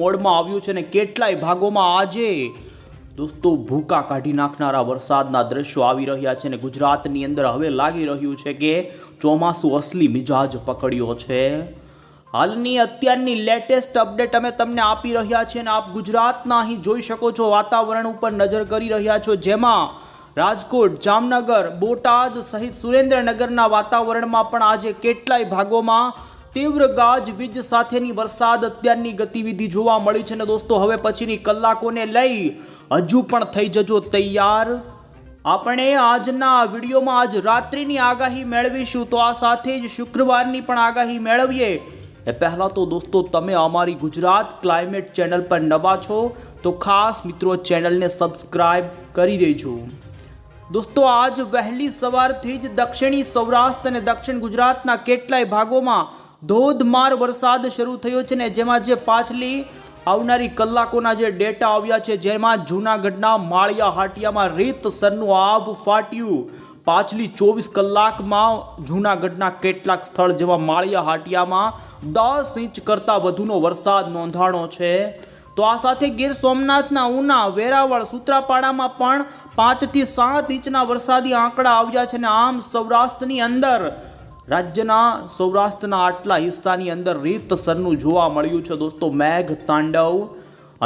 મોડમાં આવ્યું છે અને કેટલાય ભાગોમાં આજે દોસ્તો ભૂકા કાઢી નાખનારા વરસાદના દ્રશ્યો આવી રહ્યા છે અને ગુજરાતની અંદર હવે લાગી રહ્યું છે કે ચોમાસું અસલી મિજાજ પકડ્યો છે। હાલની અત્યારની લેટેસ્ટ અપડેટ અમે તમને આપી રહ્યા છીએ અને આપ ગુજરાતના અહીં જોઈ શકો છો વાતાવરણ ઉપર નજર કરી રહ્યા છો, જેમાં રાજકોટ, જામનગર, બોટાદ સહિત સુરેન્દ્રનગરના વાતાવરણમાં પણ આજે કેટલાય ભાગોમાં તીવ્ર ગાજવીજ સાથેની વરસાદ અત્યારની ગતિવિધિ જોવા મળી છે। અને દોસ્તો હવે પછીની કલાકોને લઈ હજુ પણ થઈ જજો તૈયાર। આપણે આજના વિડીયોમાં આજ રાત્રિની આગાહી મેળવીશું, તો આ સાથે જ શુક્રવારની પણ આગાહી મેળવીએ એ પહેલાં તો દોસ્તો તમે અમારી ગુજરાત ક્લાઇમેટ ચેનલ પર નવા છો તો ખાસ મિત્રો ચેનલને સબસ્ક્રાઇબ કરી દેજો। દોસ્તો આજ વહેલી સવારથી જ દક્ષિણી સૌરાષ્ટ્ર અને દક્ષિણ ગુજરાતના કેટલાય ભાગોમાં ધોધમાર વરસાદ શરૂ થયો છે ને જેમાં જે પાછલી આવનારી કલાકોના જે ડેટા આવ્યા છે, જેમાં જૂનાગઢના માળિયા હાટિયામાં રીતસરનું આભ ફાટ્યું। પાછલી 24 કલાકમાં જૂનાગઢના કેટલાક સ્થળ જેવા માળિયા હાટિયામાં 10 ઇંચ કરતાં વધુનો વરસાદ નોંધાણો છે। તો આ સાથે ગીર સોમનાથના ઉના, વેરાવળ, સૂત્રાપાડામાં પણ 5 થી 7 ઇંચના વરસાદી આંકડા આવ્યા છે અને આમ સૌરાષ્ટ્રની અંદર રાજ્યના સૌરાષ્ટ્રના આટલા હિસ્સાની અંદર રીતસરનું જોવા મળ્યું છે દોસ્તો મેઘ તાંડવ।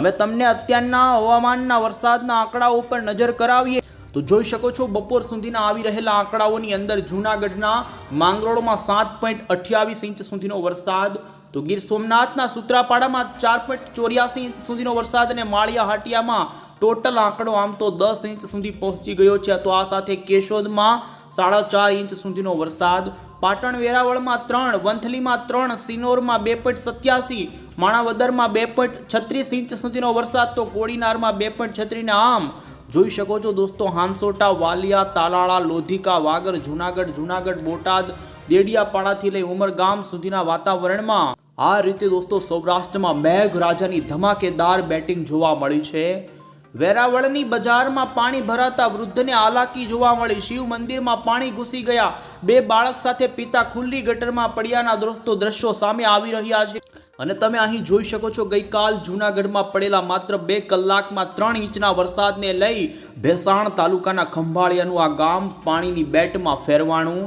અમે તમને અત્યારના હવામાનના વરસાદના આંકડાઓ ઉપર નજર કરાવીએ તો જોઈ શકો છો બપોર સુધીના આવી રહેલા આંકડાઓની અંદર જૂનાગઢના માંગરોળમાં 7.28 ઇંચ સુધીનો વરસાદ, તો ગીર સોમનાથના સૂત્રાપાડામાં 4.84 ઇંચ સુધીનો વરસાદ અને માળિયા હાટિયામાં ટોટલ આંકડો આમ તો 10 ઇંચ સુધી પહોંચી ગયો છે। તો આ સાથે કેશોદમાં 4.5 ઇંચ સુધીનો વરસાદ, પાટણ વેરાવળમાં 3, વંથલીમાં 3, સિનોરમાં 2.87, માણાવદરમાં 2.36 ઇંચ સુધીનો વરસાદ, તો કોડીનારમાં 2.36 ને આમ જોઈ શકો છો દોસ્તો હાંસોટા, વાલિયા, તાલાળા, લોધિકા, વાગર, જૂનાગઢ, બોટાદ, દેડિયાપાડાથી લઈ ઉમરગામ સુધીના વાતાવરણમાં આ રીતે દોસ્તો સૌરાષ્ટ્રમાં મેઘરાજાની ધમાકેદાર બેટિંગ જોવા મળી છે। વેરાવળની બજારમાં પાણી ભરાતા વૃદ્ધને હાલાકી જોવા મળી, શિવ મંદિરમાં પાણી ઘૂસી ગયા, 2 બાળક સાથે પિતા ખુલ્લી ગટરમાં પડ્યાના દોસ્તો દ્રશ્યો સામે આવી રહ્યા છે। અને તમે અહીં જોઈ શકો છો ગઈકાલ જૂનાગઢમાં પડેલા માત્ર 2 કલાકમાં 3 ઇંચના વરસાદને લઈ ભેસાણ તાલુકાના ખંભાળિયાનું આ ગામ પાણીની બેટમાં ફેરવાણું।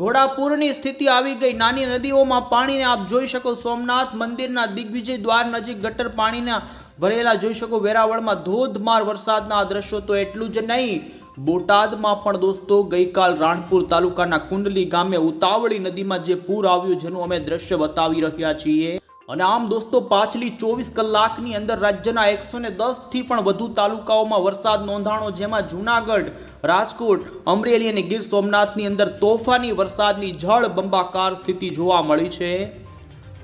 ઘોડાપૂરની સ્થિતિ આવી ગઈ, નાની નદીઓમાં પાણીને આપ જોઈ શકો, સોમનાથ મંદિરના દિગ્વિજય દ્વાર નજીક ગટર પાણીના ભરેલા જોઈ શકો, વેરાવળમાં ધોધમાર વરસાદના દ્રશ્યો। તો એટલું જ નહીં, બોટાદમાં પણ દોસ્તો ગઈકાલ રાણપુર તાલુકાના કુંડલી ગામે ઉતાવળી નદીમાં જે પૂર આવ્યું જેનું અમે દ્રશ્ય બતાવી રહ્યા છીએ। અને આમ દોસ્તો પાછલી 24 કલાકની અંદર રાજ્યના 110 થી પણ વધુ તાલુકાઓમાં વરસાદ નોંધાણો, જેમાં જૂનાગઢ, રાજકોટ, અમરેલી અને ગીર સોમનાથની અંદર તોફાની વરસાદની જળબંબાકાર સ્થિતિ જોવા મળી છે।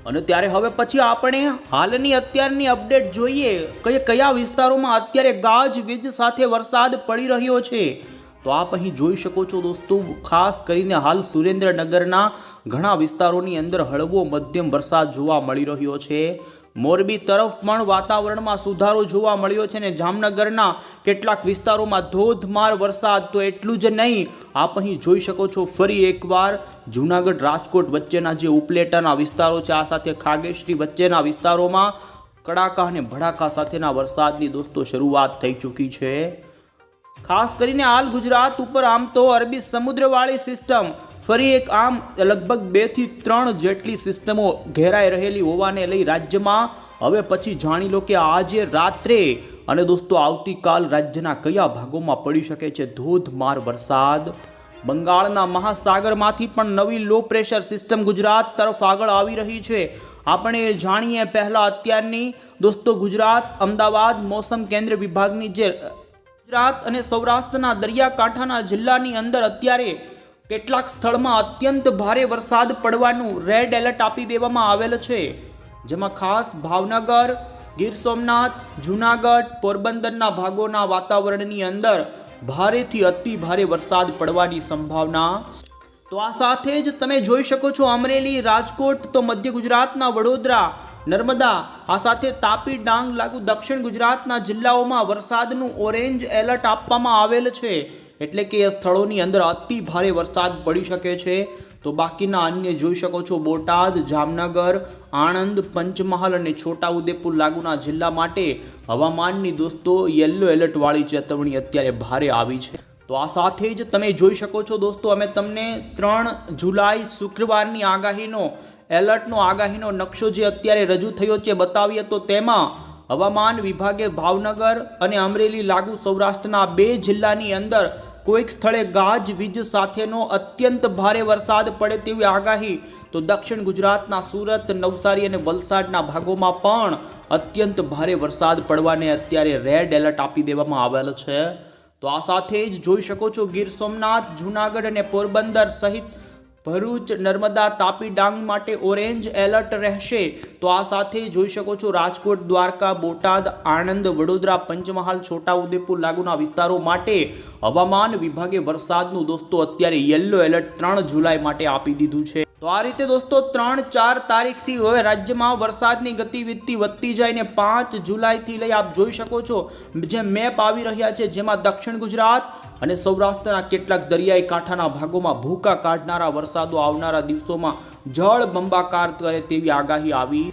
અને ત્યારે હવે પછી આપણે હાલની અત્યારની અપડેટ જોઈએ કયા વિસ્તારોમાં અત્યારે ગાજવીજ સાથે વરસાદ પડી રહ્યો છે। તો આપ અહીં જોઈ શકો છો દોસ્તો, ખાસ કરીને હાલ સુરેન્દ્રનગરના ઘણા વિસ્તારોની અંદર હળવો મધ્યમ વરસાદ જોવા મળી રહ્યો છે। મોરબી તરફ પણ વાતાવરણમાં સુધારો જોવા મળ્યો છે અને જામનગરના કેટલાક વિસ્તારોમાં ધોધમાર વરસાદ। તો એટલું જ નહીં, આપ અહીં જોઈ શકો છો ફરી એકવાર જૂનાગઢ, રાજકોટ વચ્ચેના જે ઉપલેટાના વિસ્તારો છે, આ સાથે ખાગેશ્રી વચ્ચેના વિસ્તારોમાં કડાકા અને ભડાકા સાથેના વરસાદની દોસ્તો શરૂઆત થઈ ચૂકી છે। ખાસ કરીને હાલ ગુજરાત ઉપર આમ તો અરબી સમુદ્રવાળી સિસ્ટમ ફરી એક આમ લગભગ 2 થી 3 જેટલી સિસ્ટમો ઘેરાઈ રહેલી હોવાને લઈ રાજ્યમાં હવે પછી જાણી લો કે આજે રાત્રે અને દોસ્તો આવતીકાલ રાજ્યના કયા ભાગોમાં પડી શકે છે ધોધમાર વરસાદ। બંગાળના મહાસાગરમાંથી પણ નવી લો પ્રેશર સિસ્ટમ ગુજરાત તરફ આગળ આવી રહી છે। આપણે જાણીએ પહેલા અત્યારની દોસ્તો ગુજરાત અમદાવાદ મોસમ કેન્દ્ર વિભાગની જે ગુજરાત અને સૌરાષ્ટ્રના દરિયાકાંઠાના જિલ્લાની અંદર અત્યારે કેટલાક સ્થળમાં અત્યંત ભારે વરસાદ પડવાનું રેડ એલર્ટ આપી દેવામાં આવેલ છે, જેમાં ખાસ ભાવનગર, ગીર સોમનાથ, જૂનાગઢ, પોરબંદરના ભાગોના વાતાવરણની અંદર ભારેથી અતિ ભારે વરસાદ પડવાની સંભાવના। તો આ સાથે જ તમે જોઈ શકો છો અમરેલી, રાજકોટ, તો મધ્ય ગુજરાતના વડોદરા, નર્મદા, આ સાથે તાપી, ડાંગ લાગુ દક્ષિણ ગુજરાતના જિલ્લાઓમાં વરસાદનું ઓરેન્જ એલર્ટ આપવામાં આવેલ છે, એટલે કે એ સ્થળોની અંદર અતિ ભારે વરસાદ પડી શકે છે। તો બાકીના અન્ય જોઈ શકો છો બોટાદ, જામનગર, આણંદ, પંચમહાલ અને છોટાઉદેપુર લાગુના જિલ્લા માટે હવામાનની દોસ્તો યલો એલર્ટવાળી ચેતવણી અત્યારે ભારે આવી છે। તો આ સાથે જ તમે જોઈ શકો છો દોસ્તો, અમે તમને 3 જુલાઈ શુક્રવારની આગાહીનો નકશો જે અત્યારે રજૂ થયો છે બતાવીએ તો તેમાં હવામાન વિભાગે ભાવનગર અને અમરેલી લાગુ સૌરાષ્ટ્રના 2 જિલ્લાની અંદર કોઈક સ્થળે ગાજવીજ સાથેનો અત્યંત ભારે વરસાદ પડે તેવી આગાહી, તો દક્ષિણ ગુજરાતના સુરત, નવસારી અને વલસાડના ભાગોમાં પણ અત્યંત ભારે વરસાદ પડવાને અત્યારે રેડ એલર્ટ આપી દેવામાં આવેલ છે। તો આ સાથે જ જોઈ શકો છો ગીર સોમનાથ, જૂનાગઢ અને પોરબંદર સહિત ભરૂચ, નર્મદા, તાપી, ડાંગ માટે ઓરેન્જ એલર્ટ રહેશે। તો આ સાથે જોઈ શકો છો રાજકોટ, દ્વારકા, બોટાદ, આણંદ, વડોદરા, પંચમહાલ, છોટાઉદેપુર લાગુના વિસ્તારો માટે હવામાન વિભાગે વરસાદનું દોસ્તો અત્યારે યલો એલર્ટ 3 જુલાઈ માટે આપી દીધું છે। તો આ રીતે દોસ્તો 3-4 તારીખથી હવે રાજ્યમાં વરસાદની ગતિવિધિ વધતી જાય ને 5 જુલાઈથી લઈ આપ જોઈ શકો છો જે મેપ આવી રહ્યા છે, જેમાં દક્ષિણ ગુજરાત અને સૌરાષ્ટ્રના કેટલાક દરિયાઈ કાંઠાના ભાગોમાં ભૂકા કાઢનારા વરસાદો આવનારા દિવસોમાં જળ બંબાકાર કરે તેવી આગાહી આવી।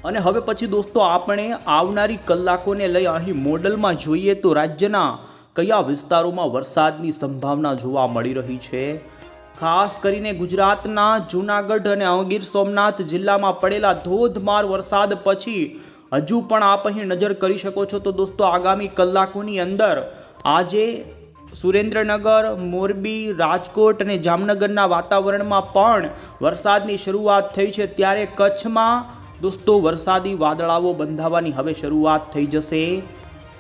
અને હવે પછી દોસ્તો આપણે આવનારી કલાકોને લઈ અહીં મોડલમાં જોઈએ તો રાજ્યના કયા વિસ્તારોમાં વરસાદની સંભાવના જોવા મળી રહી છે। ખાસ કરીને ગુજરાતના જૂનાગઢ અને ગીર સોમનાથ જિલ્લામાં પડેલા ધોધમાર વરસાદ પછી હજુ પણ આપ અહીં નજર કરી શકો છો તો દોસ્તો આગામી કલાકોની અંદર આજે સુરેન્દ્રનગર, મોરબી, રાજકોટ અને જામનગરના વાતાવરણમાં પણ વરસાદની શરૂઆત થઈ છે, ત્યારે કચ્છમાં દોસ્તો વરસાદી વાદળાઓ બંધાવાની હવે શરૂઆત થઈ જશે।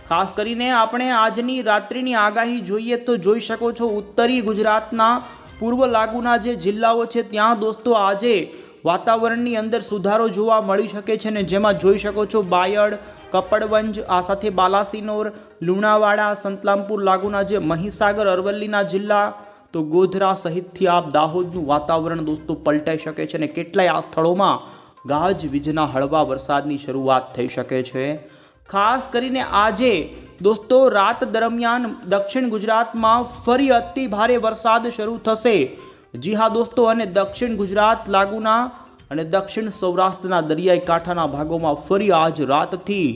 ખાસ કરીને આપણે આજની રાત્રિની આગાહી જોઈએ તો જોઈ શકો છો ઉત્તરી ગુજરાતના પૂર્વ લાગુના જે જિલ્લાઓ છે ત્યાં દોસ્તો આજે વાતાવરણની અંદર સુધારો જોવા મળી શકે છે ને જેમાં જોઈ શકો છો બાયડ, કપડવંજ, આ સાથે બાલાસિનોર, લુણાવાડા, સંતલામપુર લાગુના જે મહીસાગર, અરવલ્લીના જિલ્લા, તો ગોધરા સહિતથી આપ દાહોદનું વાતાવરણ દોસ્તો પલટાઈ શકે છે અને કેટલાય આ સ્થળોમાં ગાજવીજના હળવા વરસાદની શરૂઆત થઈ શકે છે। ખાસ કરીને આજે દોસ્તો રાત દરમિયાન દક્ષિણ ગુજરાતમાં ફરી અતિ ભારે વરસાદ શરૂ થશે। જી હા દોસ્તો, અને દક્ષિણ ગુજરાત લાગુના અને દક્ષિણ સૌરાષ્ટ્રના દરિયાઈ કાંઠાના ભાગોમાં ફરી આજ રાતથી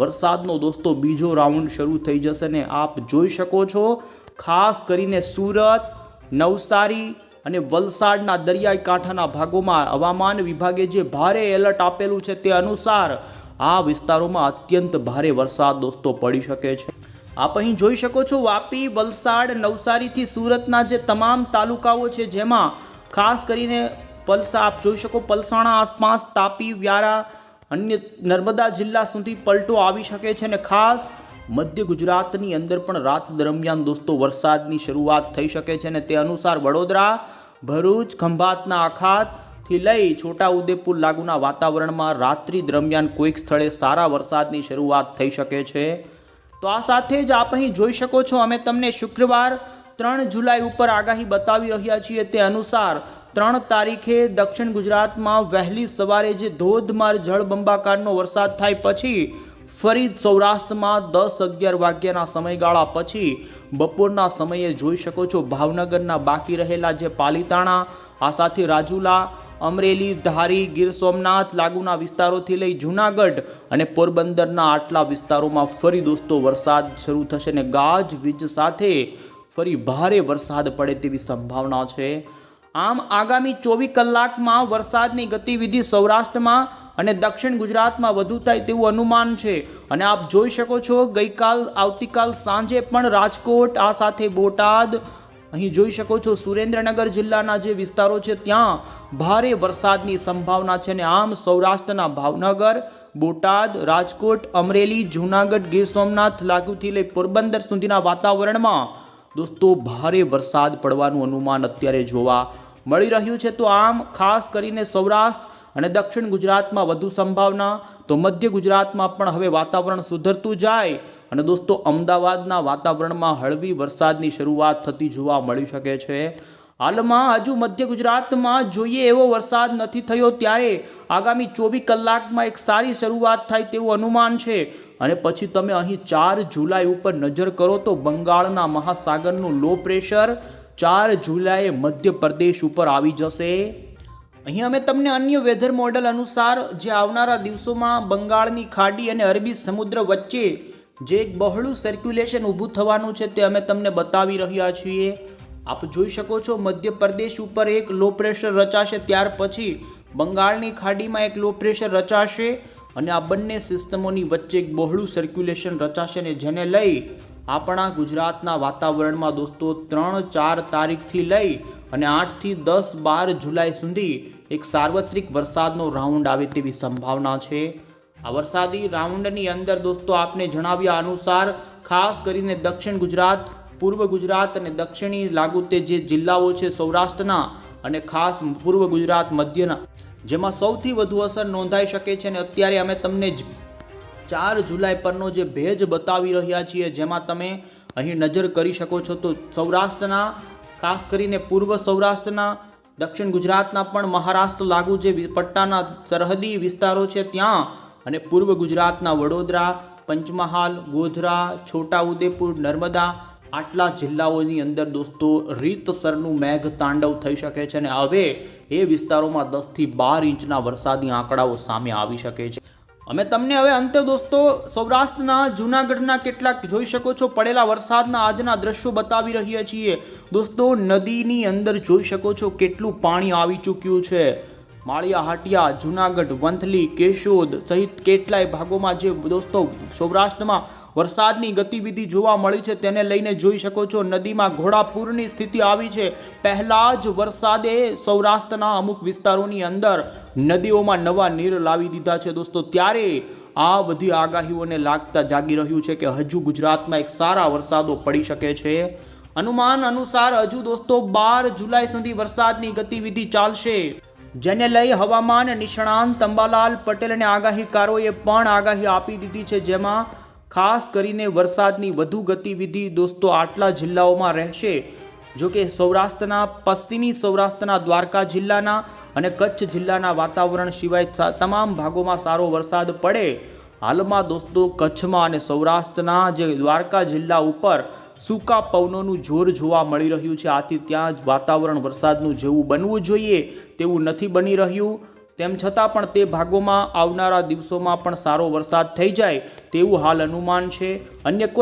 વરસાદનો દોસ્તો બીજો રાઉન્ડ શરૂ થઈ જશે ને આપ જોઈ શકો છો ખાસ કરીને સુરત, નવસારી અને વલસાડના દરિયાઈ કાંઠાના ભાગોમાં હવામાન વિભાગે જે ભારે એલર્ટ આપેલું છે તે અનુસાર આ વિસ્તારોમાં અત્યંત ભારે વરસાદ દોસ્તો પડી શકે છે। આપ અહીં જોઈ શકો છો વાપી, વલસાડ, નવસારીથી સુરતના જે તમામ તાલુકાઓ છે જેમાં ખાસ કરીને આપ જોઈ શકો પલસાણા આસપાસ, તાપી, વ્યારા, અન્ય નર્મદા જિલ્લા સુધી પલટો આવી શકે છે અને ખાસ મધ્ય ગુજરાતની અંદર પણ રાત દરમિયાન દોસ્તો વરસાદની શરૂઆત થઈ શકે છે અને તે અનુસાર વડોદરા, ભરૂચ, ખંભાતના અખાતથી લઈ છોટાઉદેપુર લાગુના વાતાવરણમાં રાત્રિ દરમિયાન કોઈક સ્થળે સારા વરસાદની શરૂઆત થઈ શકે છે। તો આ સાથે જ આપ અહીં જોઈ શકો છો અમે તમને શુક્રવાર 3 જુલાઈ ઉપર આગાહી બતાવી રહ્યા છીએ તે અનુસાર 3 તારીખે દક્ષિણ ગુજરાતમાં વહેલી સવારે જે ધોધમાર જળબંબાકારનો વરસાદ થાય પછી ફરી સૌરાષ્ટ્રમાં 10-11 વાગ્યાના સમયગાળા પછી બપોરના સમયે જોઈ શકો છો ભાવનગરના બાકી રહેલા જે પાલીતાણા, આ સાથે રાજુલા, અમરેલી, ધારી, ગીર સોમનાથ લાગુના વિસ્તારોથી લઈ જૂનાગઢ અને પોરબંદરના આટલા વિસ્તારોમાં ફરી દોસ્તો વરસાદ શરૂ થશે ને ગાજવીજ સાથે ફરી ભારે વરસાદ પડે તેવી સંભાવના છે। આમ આગામી 24 કલાકમાં વરસાદની ગતિવિધિ સૌરાષ્ટ્રમાં અને દક્ષિણ ગુજરાતમાં વધુ થાય તેવું અનુમાન છે અને આપ જોઈ શકો છો આવતીકાલ સાંજે પણ રાજકોટ, આ સાથે બોટાદ, અહીં જોઈ શકો છો સુરેન્દ્રનગર જિલ્લાના જે વિસ્તારો છે ત્યાં ભારે વરસાદની સંભાવના છે અને આમ સૌરાષ્ટ્રના ભાવનગર, બોટાદ, રાજકોટ, અમરેલી, જૂનાગઢ, ગીર સોમનાથ લાગુથી લઈ પોરબંદર સુધીના વાતાવરણમાં દોસ્તો ભારે વરસાદ પડવાનું અનુમાન અત્યારે જોવા મળી રહ્યું છે। તો આમ ખાસ કરીને સૌરાષ્ટ્ર અને દક્ષિણ ગુજરાતમાં વધુ સંભાવના, તો મધ્ય ગુજરાતમાં પણ હવે વાતાવરણ સુધરતું જાય અને દોસ્તો અમદાવાદના વાતાવરણમાં હળવી વરસાદની શરૂઆત થતી જોવા મળી શકે છે। હાલમાં હજુ મધ્ય ગુજરાતમાં જોઈએ એવો વરસાદ નથી થયો, ત્યારે આગામી 24 કલાકમાં એક સારી શરૂઆત થાય તેવું અનુમાન છે અને પછી તમે અહીં 4 જુલાઈ ઉપર નજર કરો તો બંગાળના મહાસાગરનું લો પ્રેશર 4 જુલાઈએ મધ્યપ્રદેશ ઉપર આવી જશે. અહીં અમે તમને અન્ય વેધર મોડેલ અનુસાર જે આવનારા દિવસોમાં બંગાળની ખાડી અને અરબી સમુદ્ર વચ્ચે જે એક બહોળું સર્ક્યુલેશન ઊભું થવાનું છે તે અમે તમને બતાવી રહ્યા છીએ. આપ જોઈ શકો છો મધ્યપ્રદેશ ઉપર એક લો પ્રેશર રચાશે, ત્યાર પછી બંગાળની ખાડીમાં એક લો પ્રેશર રચાશે અને આ બંને સિસ્ટમોની વચ્ચે એક બહોળું સર્ક્યુલેશન રચાશે ને જેને લઈ આપણા ગુજરાતના વાતાવરણમાં દોસ્તો 3-4 તારીખથી લઈ અને 8થી 10-12 જુલાઈ સુધી એક સાર્વત્રિક વરસાદનો રાઉન્ડ આવે તેવી સંભાવના છે. આ વરસાદી રાઉન્ડની અંદર દોસ્તો આપને જણાવ્યા અનુસાર ખાસ કરીને દક્ષિણ ગુજરાત, પૂર્વ ગુજરાત અને દક્ષિણી લાગુ તે જે જિલ્લાઓ છે સૌરાષ્ટ્રના અને ખાસ પૂર્વ ગુજરાત મધ્યના, જેમાં સૌથી વધુ અસર નોંધાઈ શકે છે. અને અત્યારે અમે તમને 4 જુલાઈ પરનો જે ભેજ બતાવી રહ્યા છીએ, જેમાં તમે અહીં નજર કરી શકો છો તો સૌરાષ્ટ્રના ખાસ કરીને પૂર્વ સૌરાષ્ટ્રના, દક્ષિણ ગુજરાતના પણ મહારાષ્ટ્ર લાગુ જે પટ્ટાના સરહદી વિસ્તારો છે ત્યાં, અને પૂર્વ ગુજરાતના વડોદરા, પંચમહાલ, ગોધરા, છોટાઉદેપુર, નર્મદા આટલા જિલ્લાઓની અંદર દોસ્તો રીતસરનું મેઘ તાંડવ થઈ શકે છે. અને હવે એ વિસ્તારોમાં 10થી 12 ઇંચના વરસાદી આંકડાઓ સામે આવી શકે છે. અમે તમને હવે અંતે દોસ્તો સૌરાષ્ટ્રના, જૂનાગઢના કેટલાક જોઈ શકો છો પડેલા વરસાદના આજના દ્રશ્યો બતાવી રહ્યા છીએ. દોસ્તો નદીની અંદર જોઈ શકો છો કેટલું પાણી આવી ચૂક્યું છે. માળિયા હાટિયા, જૂનાગઢ, વંથલી, કેશોદ સહિત કેટલાય ભાગોમાં જે દોસ્તો સૌરાષ્ટ્રમાં વરસાદની ગતિવિધિ જોવા મળી છે તેને લઈને જોઈ શકો છો નદીમાં ઘોડાપૂરની સ્થિતિ આવી છે. પહેલા જ વરસાદે સૌરાષ્ટ્રના અમુક વિસ્તારોની અંદર નદીઓમાં નવા નીર લાવી દીધા છે દોસ્તો. ત્યારે આ બધી આગાહીઓને લાગતા જાગી રહ્યું છે કે હજુ ગુજરાતમાં એક સારા વરસાદો પડી શકે છે. અનુમાન અનુસાર હજુ દોસ્તો 12 જુલાઈ સુધી વરસાદની ગતિવિધિ ચાલશે, જેને લઈ હવામાન નિષ્ણાંત અંબાલાલ પટેલ અને આગાહીકારોએ પણ આગાહી આપી દીધી છે, જેમાં ખાસ કરીને વરસાદની વધુ ગતિવિધિ દોસ્તો આટલા જિલ્લાઓમાં રહેશે. જો કે સૌરાષ્ટ્રના, પશ્ચિમી સૌરાષ્ટ્રના દ્વારકા જિલ્લાના અને કચ્છ જિલ્લાના વાતાવરણ સિવાય તમામ ભાગોમાં સારો વરસાદ પડે. હાલમાં દોસ્તો કચ્છમાં અને સૌરાષ્ટ્રના જે દ્વારકા જિલ્લા ઉપર સૂકા પવનોનું જોર જોવા મળી રહ્યું છે. આથી ત્યાં જ વાતાવરણ વરસાદનું જેવું બનવું જોઈએ તેવું નથી બની રહ્યું. તેમ છતાં પણ તે ભાગોમાં આવનારા દિવસોમાં પણ સારો વરસાદ થઈ જાય તેવું હાલ અનુમાન છે. અન્ય કોઈ